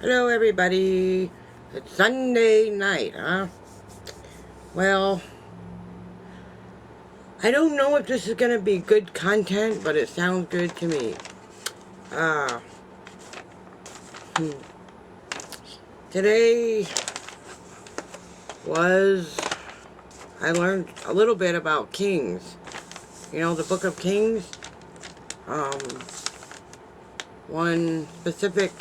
Hello everybody. It's Sunday night, huh? Well, I don't know if this is gonna be good content, but it sounds good to me. Uh, hmm. Today was, I learned a little bit about Kings. You know, the Book of Kings. Um, One specific,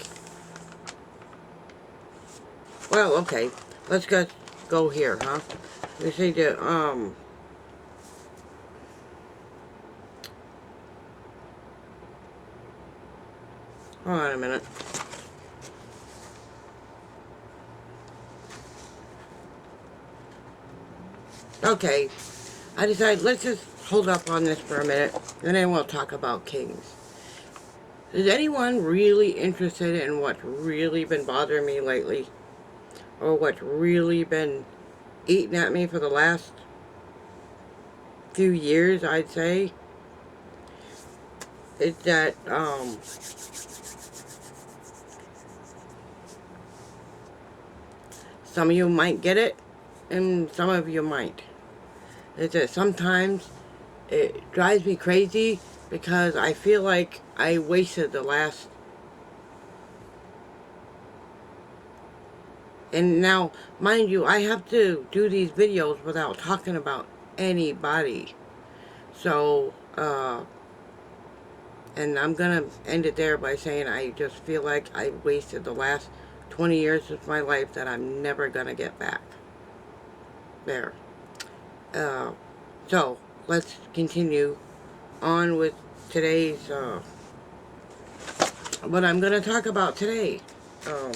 well, okay. Let's just go here, huh? We see hold on a minute. Okay, I decided let's just hold up on this for a minute, and then we'll talk about Kings. Is anyone really interested in what's really been bothering me lately? Or what's really been eating at me for the last few years, I'd say? Is that, some of you might get it, and some of you might. Is that sometimes it drives me crazy because I feel like I wasted the last. And now, mind you, I have to do these videos without talking about anybody. So, and I'm gonna end it there by saying I just feel like I wasted the last 20 years of my life that I'm never gonna get back. There. Uh, so, let's continue on with today's, what I'm gonna talk about today. Um,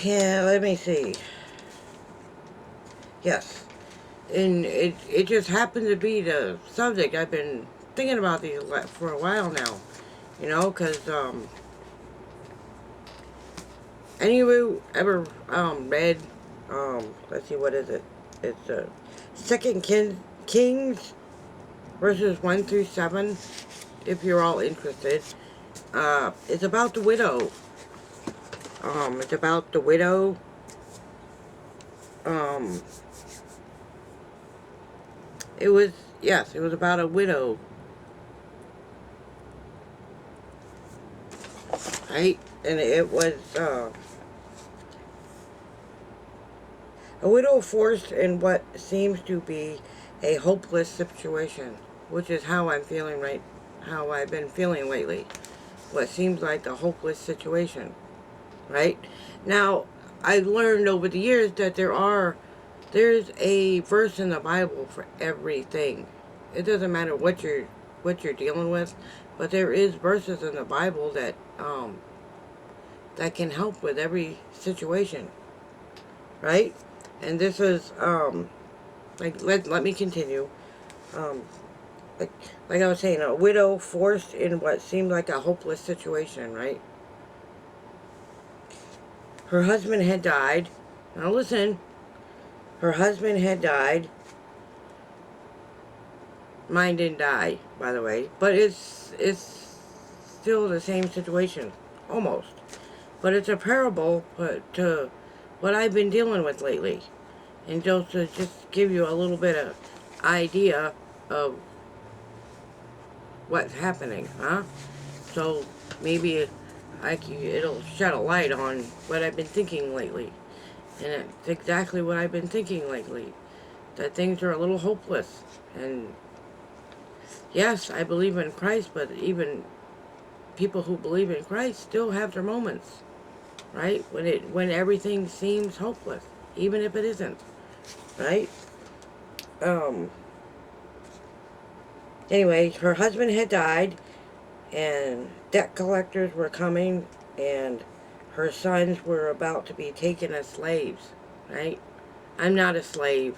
yeah, let me see. Yes. And it just happened to be the subject I've been thinking about these for a while now. You know, because, any of you ever, read, let's see, what is it? It's, Second Kings verses 1 through 7, if you're all interested. It's about the widow. It's about the widow. Um, it was, yes, it was about a widow. Right? And it was, a widow forced in what seems to be a hopeless situation, which is how I'm feeling how I've been feeling lately. What seems like a hopeless situation, right? Now, I've learned over the years that there's a verse in the Bible for everything. It doesn't matter what you're dealing with, but there is verses in the Bible that can help with every situation, right? And this is, let me continue. Um, like, like I was saying, a widow forced in what seemed like a hopeless situation, right? Her husband had died. Now listen, her husband had died. Mine didn't die, by the way, but it's still the same situation, almost. But it's a parable to what I've been dealing with lately, and just to just give you a little bit of idea of what's happening, huh? So maybe it'll shed a light on what I've been thinking lately. And it's exactly what I've been thinking lately. That things are a little hopeless. And yes, I believe in Christ, but even people who believe in Christ still have their moments, right? When everything seems hopeless, even if it isn't, right? Um. Anyway, her husband had died, and debt collectors were coming, and her sons were about to be taken as slaves, right? I'm not a slave.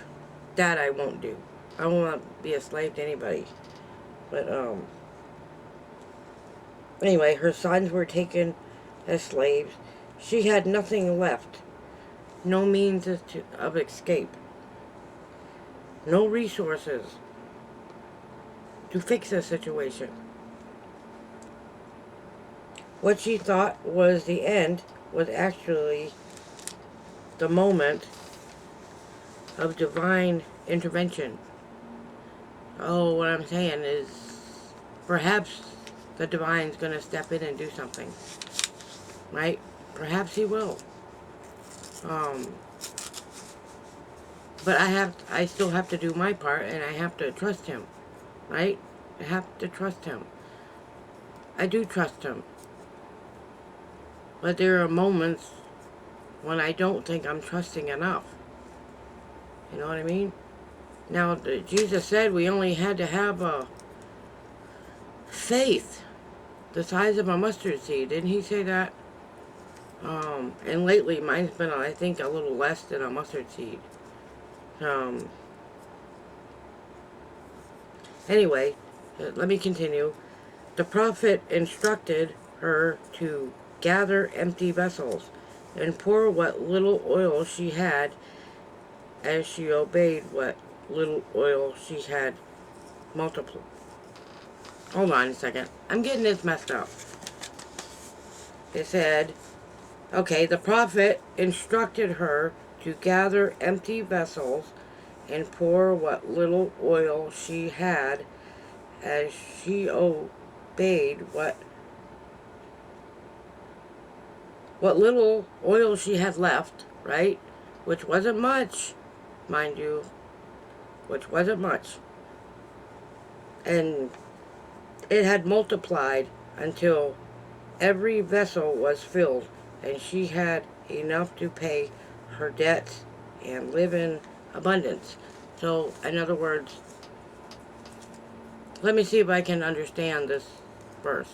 That I won't do. I won't want to be a slave to anybody. But, anyway, her sons were taken as slaves. She had nothing left. No means of escape. No resources to fix the situation. what she thought was the end was actually the moment of divine intervention. Oh, what I'm saying is perhaps the divine's going to step in and do something, right? Perhaps he will. Um, but I still have to do my part, and I have to trust him, right? I have to trust him. I do trust him. But there are moments when I don't think I'm trusting enough. You know what I mean? Now, Jesus said we only had to have a faith the size of a mustard seed. Didn't he say that? And lately mine's been, I think, a little less than a mustard seed. Um, anyway, let me continue. The prophet instructed her to gather empty vessels and pour what little oil she had as she obeyed what little oil she had multiplied. Hold on a second. I'm getting this messed up. It said, okay, the prophet instructed her to gather empty vessels and pour what little oil she had as she obeyed what little oil she had left, right? Which wasn't much, mind you, which wasn't much. And it had multiplied until every vessel was filled, and she had enough to pay her debts and live in abundance. So, in other words, let me see if I can understand this verse.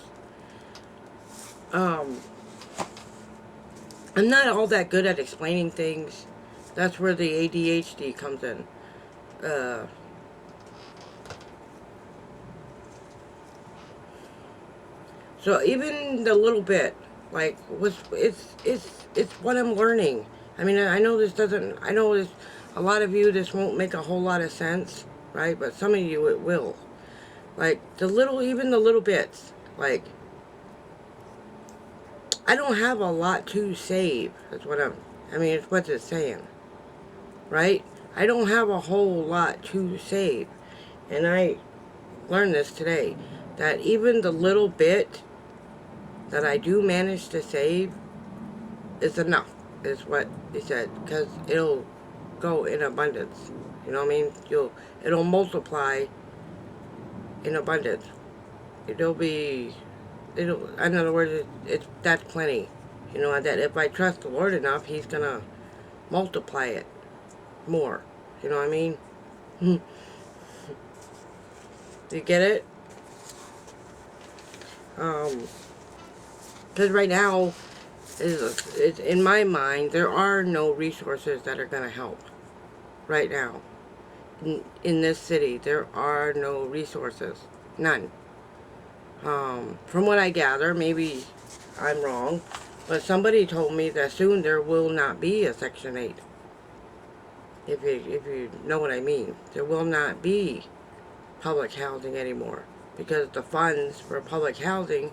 I'm not all that good at explaining things. That's where the ADHD comes in. So even the little bit, like, it's what I'm learning. I mean, I know this doesn't, I know this, a lot of you, this won't make a whole lot of sense, right? But some of you, it will. Like, even the little bits, like, I don't have a lot to save, that's what I mean, it's what it's saying, right? I don't have a whole lot to save. And I learned this today, that even the little bit that I do manage to save is enough, is what he said, because it'll go in abundance. You know what I mean? It'll multiply in abundance. In other words, that's plenty. You know, that if I trust the Lord enough, He's gonna multiply it more. You know what I mean? You get it? Because right now, in my mind, there are no resources that are going to help. Right now. In this city, there are no resources. None. From what I gather, maybe I'm wrong, but somebody told me that soon there will not be a Section 8. If you know what I mean. There will not be public housing anymore. Because the funds for public housing,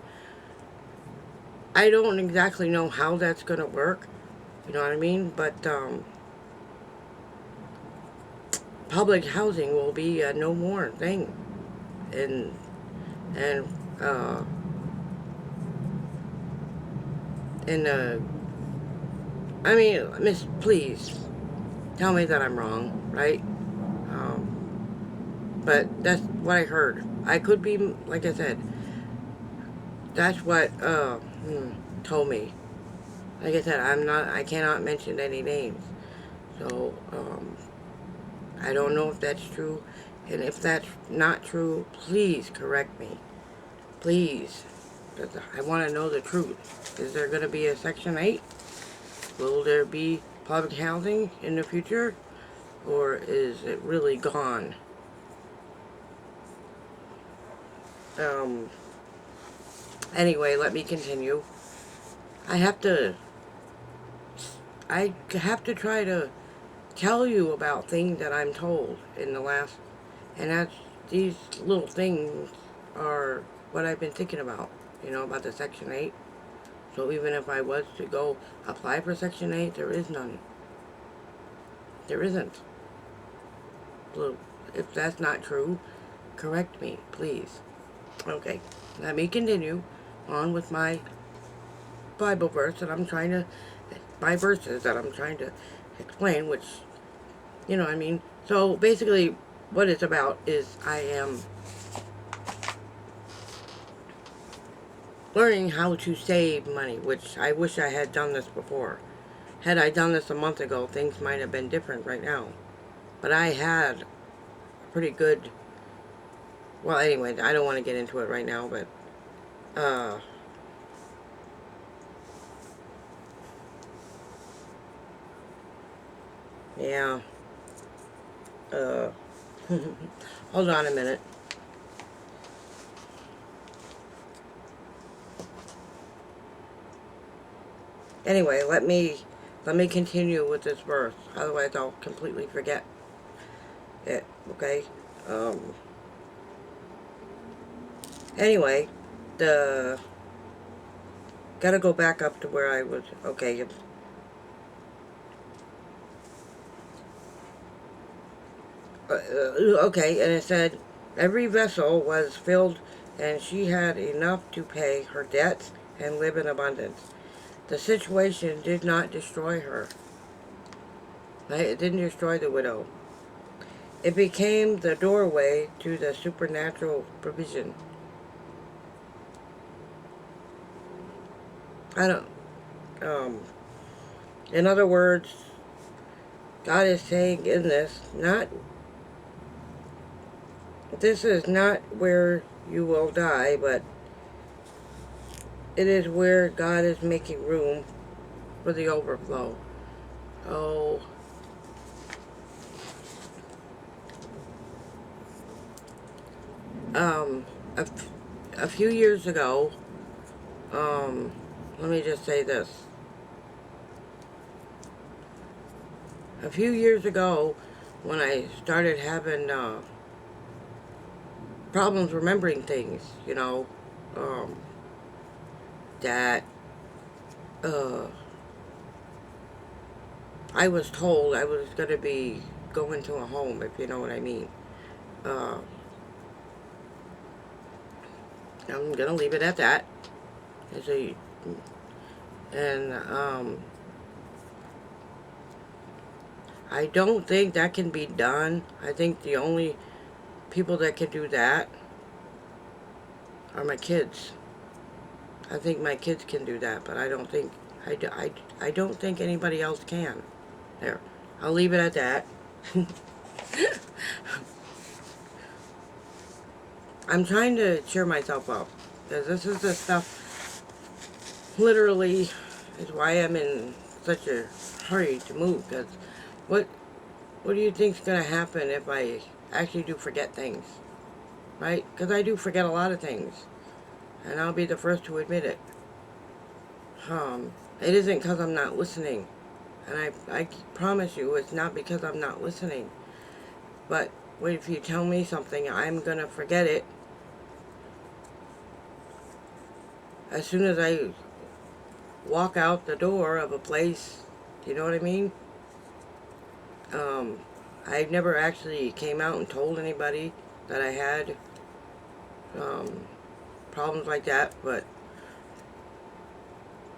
I don't exactly know how that's going to work. You know what I mean? But public housing will be a no more thing. And I mean, Miss, please tell me that I'm wrong, right? But that's what I heard. I could be, like I said, that's what told me. Like I said, I cannot mention any names. So, I don't know if that's true. And if that's not true, please correct me. Please. Because I want to know the truth. Is there going to be a Section 8? Will there be public housing in the future? Or is it really gone? Anyway, let me continue. I have to try to tell you about things that I'm told in the last, and these little things are what I've been thinking about, about the Section 8. So even if I was to go apply for Section 8, there is none. There isn't. So if that's not true, correct me, please. Okay, let me continue on with my Bible verse that I'm trying to, my verses that I'm trying to explain, which, you know what I mean. So basically, what it's about is I am learning how to save money, which I wish I had done this before. Had I done this a month ago, things might have been different right now. But I had a pretty good, well, anyway, I don't want to get into it right now, but, yeah, uh, hold on a minute. Anyway, let me continue with this verse, otherwise I'll completely forget it, okay? Anyway, gotta go back up to where I was, okay. Okay, and it said, every vessel was filled, and she had enough to pay her debts and live in abundance. The situation did not destroy her. Right? It didn't destroy the widow. It became the doorway to the supernatural provision. I don't, in other words, God is saying in this, this is not where you will die, but it is where God is making room for the overflow. Oh, um, a few years ago, let me just say this. A few years ago, when I started having problems remembering things, you know, that I was told I was going to be going to a home, if you know what I mean. I'm going to leave it at that. And I don't think that can be done. I think the only people that can do that are my kids. I think my kids can do that, but I don't think I don't think anybody else can. There, I'll leave it at that. I'm trying to cheer myself up, because this is the stuff, literally, is why I'm in such a hurry to move, because what do you think's going to happen if I actually do forget things, right? Because I do forget a lot of things, and I'll be the first to admit it. It isn't because I'm not listening, and I promise you it's not because I'm not listening, but if you tell me something, I'm going to forget it as soon as I walk out the door of a place. Do you know what I mean? I never actually came out and told anybody that I had problems like that, but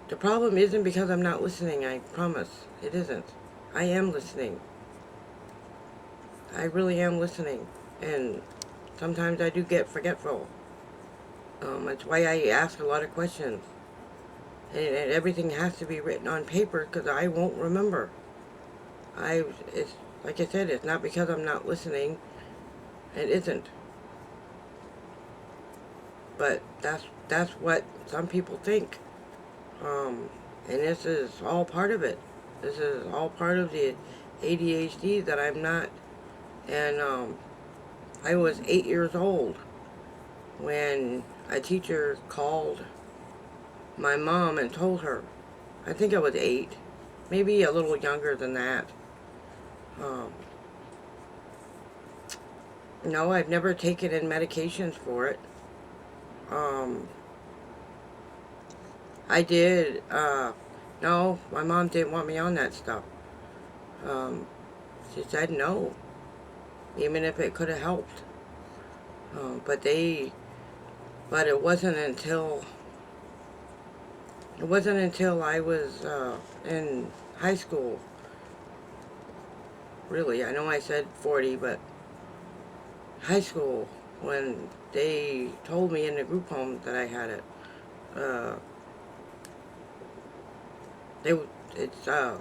the problem isn't because I'm not listening, I promise. It isn't. I am listening. I really am listening, and sometimes I do get forgetful. That's why I ask a lot of questions. And everything has to be written on paper, because I won't remember. It's like I said, it's not because I'm not listening. It isn't. But that's what some people think. And this is all part of it. This is all part of the ADHD that I'm not. And I was 8 years old when a teacher called my mom and told her. I think I was 8, maybe a little younger than that. No, I've never taken in medications for it. I did, no, my mom didn't want me on that stuff. Um, she said no, even if it could have helped. But it wasn't until I was, in high school, really. I know I said 40, but high school, when they told me in the group home that I had it. Uh, they, it's, I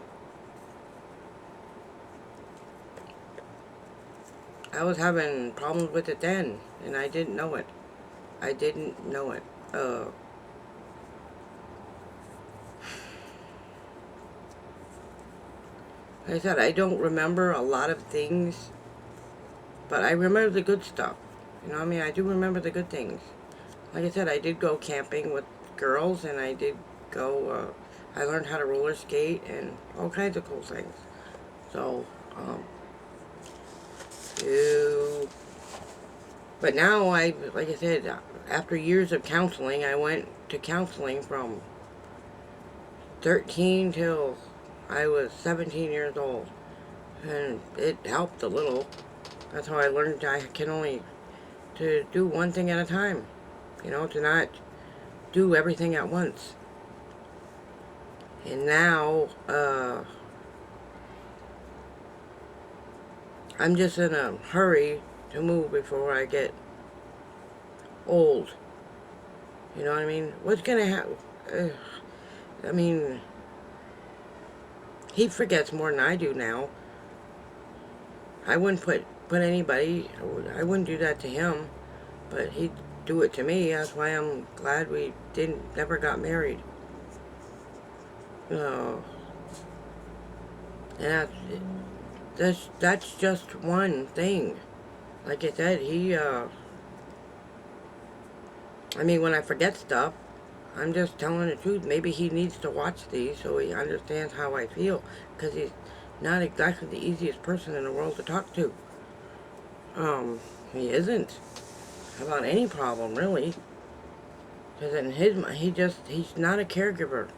was having problems with it then, and I didn't know it. I didn't know it. Like I said, I don't remember a lot of things, but I remember the good stuff. You know what I mean? I do remember the good things. Like I said, I did go camping with girls, and I did go, I learned how to roller skate and all kinds of cool things. So, ew. But now like I said, after years of counseling, I went to counseling from 13 till I was 17 years old. And it helped a little. That's how I learned I can only to do one thing at a time. You know, to not do everything at once. And now, I'm just in a hurry to move before I get old. You know what I mean? What's gonna happen? I mean, he forgets more than I do now. I wouldn't put anybody, I wouldn't do that to him, but he'd do it to me. That's why I'm glad we never got married. And that's just one thing. Like I said, I mean, when I forget stuff, I'm just telling the truth. Maybe he needs to watch these so he understands how I feel, because he's not exactly the easiest person in the world to talk to. He isn't about any problem, really. Because in his mind, he's not a caregiver.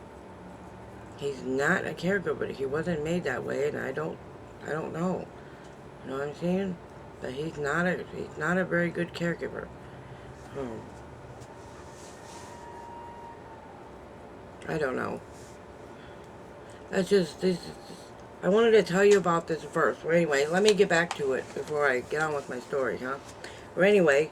He's not a caregiver. He wasn't made that way, and I don't know. You know what I'm saying? That he's not a very good caregiver. I don't know. That's just this. I wanted to tell you about this verse. Well, anyway, let me get back to it before I get on with my story, huh? Or anyway,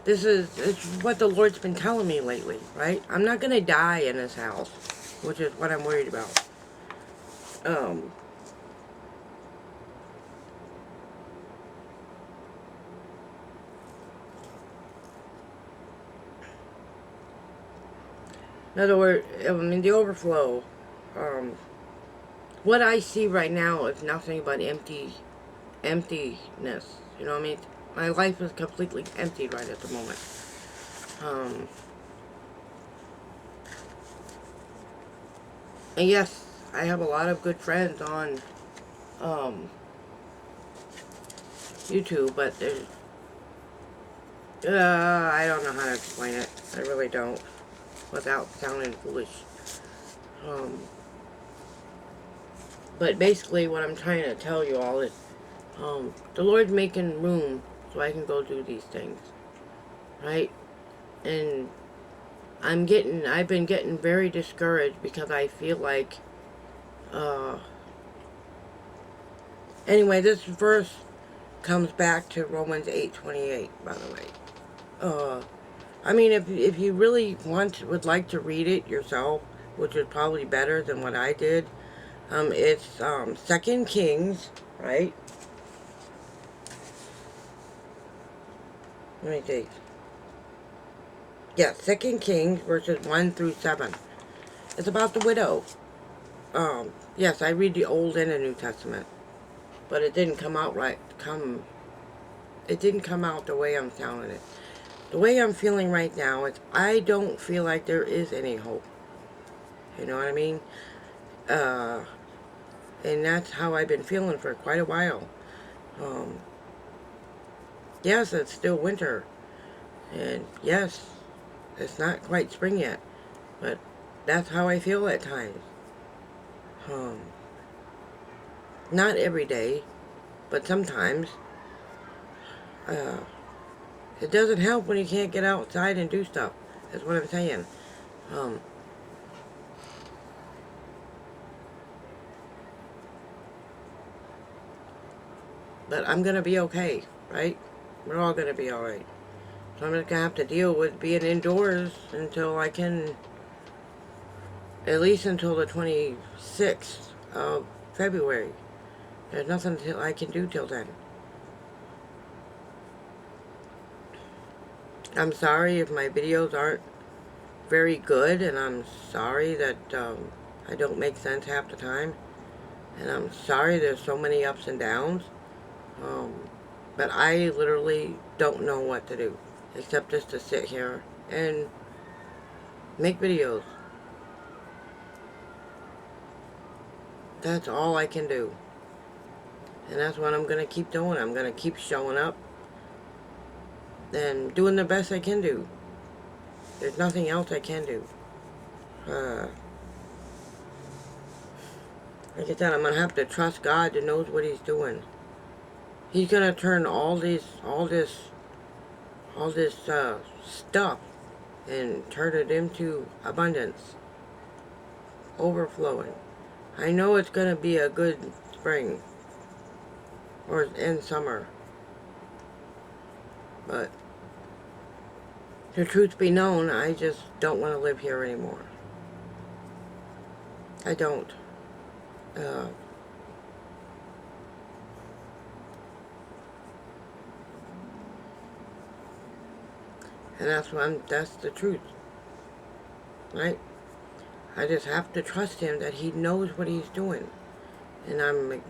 it's what the Lord's been telling me lately, right? I'm not gonna die in this house, which is what I'm worried about. In other words, I mean, the overflow, what I see right now is nothing but emptiness. You know what I mean? My life is completely empty right at the moment. And yes, I have a lot of good friends on, YouTube, but there's, I don't know how to explain it. I really don't, without sounding foolish. But basically what I'm trying to tell you all is, the Lord's making room so I can go do these things, right? And I've been getting very discouraged because I feel like, anyway, this verse comes back to Romans 8:28, by the way. I mean, if you really would like to read it yourself, which is probably better than what I did, it's, 2 Kings, right? Let me see. Yeah, 2 Kings, verses 1 through 7. It's about the widow. Yes, I read the Old and the New Testament, but it didn't come out right. It didn't come out the way I'm telling it. The way I'm feeling right now is I don't feel like there is any hope. You know what I mean? And that's how I've been feeling for quite a while. yes, it's still winter. And yes, it's not quite spring yet. But that's how I feel at times. Um, Not every day, but sometimes. Uh, it doesn't help when you can't get outside and do stuff. That's what I'm saying. Um, but I'm gonna be okay, right? We're all gonna be alright. So I'm just gonna have to deal with being indoors until I can, at least until the 26th of February. There's nothing I can do till then. I'm sorry if my videos aren't very good, and I'm sorry that I don't make sense half the time, and I'm sorry there's so many ups and downs, um, but I literally don't know what to do except just to sit here and make videos. That's all I can do, and that's what I'm gonna keep doing. I'm gonna keep showing up and doing the best I can do. There's nothing else I can do. uh, like I said, I'm gonna have to trust God that knows what He's doing. He's gonna turn all this stuff and turn it into abundance, overflowing. I know it's gonna be a good spring or in summer, but the truth be known, I just don't want to live here anymore. I don't. Uh, and that's the truth, right? I just have to trust Him that He knows what He's doing. And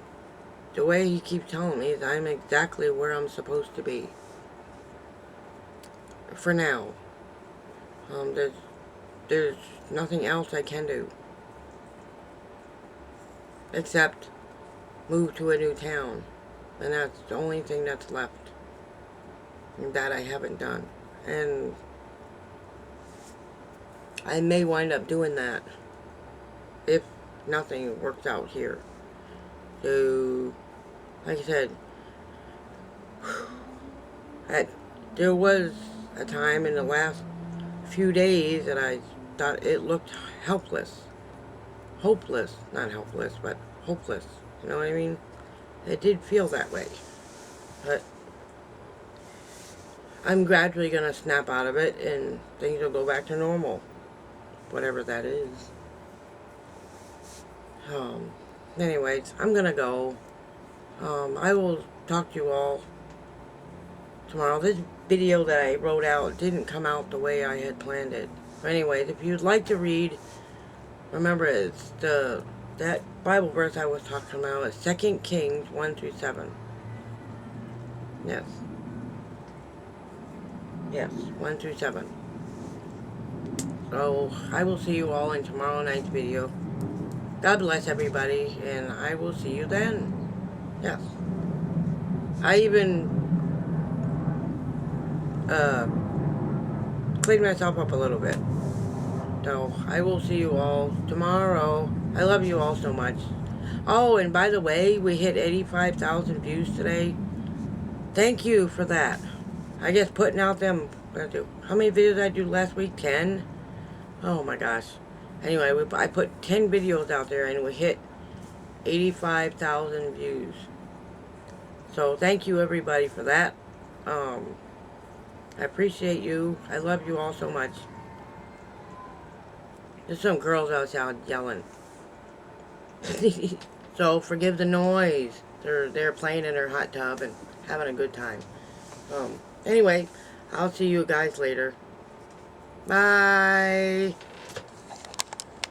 the way He keeps telling me is I'm exactly where I'm supposed to be. For now. There's nothing else I can do. Except move to a new town. And that's the only thing that's left that I haven't done. And I may wind up doing that if nothing works out here. So, like I said, there was a time in the last few days that I thought it looked helpless. Hopeless. Not helpless, but hopeless. You know what I mean? It did feel that way. But I'm gradually going to snap out of it and things will go back to normal. Whatever that is. Anyways, I'm going to go. I will talk to you all tomorrow. This video that I wrote out didn't come out the way I had planned it. But anyways, if you'd like to read, remember it's that Bible verse I was talking about is 2 Kings 1-7. Yes. Yes, 1-7. So, I will see you all in tomorrow night's video. God bless everybody, and I will see you then. Yes. I even cleaned myself up a little bit. So, I will see you all tomorrow. I love you all so much. Oh, and by the way, we hit 85,000 views today. Thank you for that. I guess putting out them, how many videos did I do last week? 10? Oh my gosh. Anyway, I put 10 videos out there and we hit 85,000 views. So thank you everybody for that. I appreciate you. I love you all so much. There's some girls outside yelling. So forgive the noise. They're playing in their hot tub and having a good time. Anyway, I'll see you guys later. Bye.